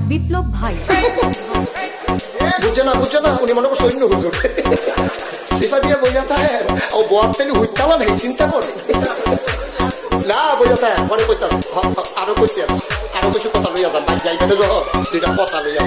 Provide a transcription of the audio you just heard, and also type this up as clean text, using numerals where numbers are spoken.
বিপ্লব ভাই বুঝছে না উনি মনে করছে অন্য হুজুর সিফা দিয়ে বইয়া থাকে ও বয়ার তেলি হুইতালা নেই চিন্তা করে না বইয়া থাকে পরে কইতাস আরো কইতে আরো কিছু কথা লইয়া যান ভাই যাইবেন দুইটা কথা লইয়া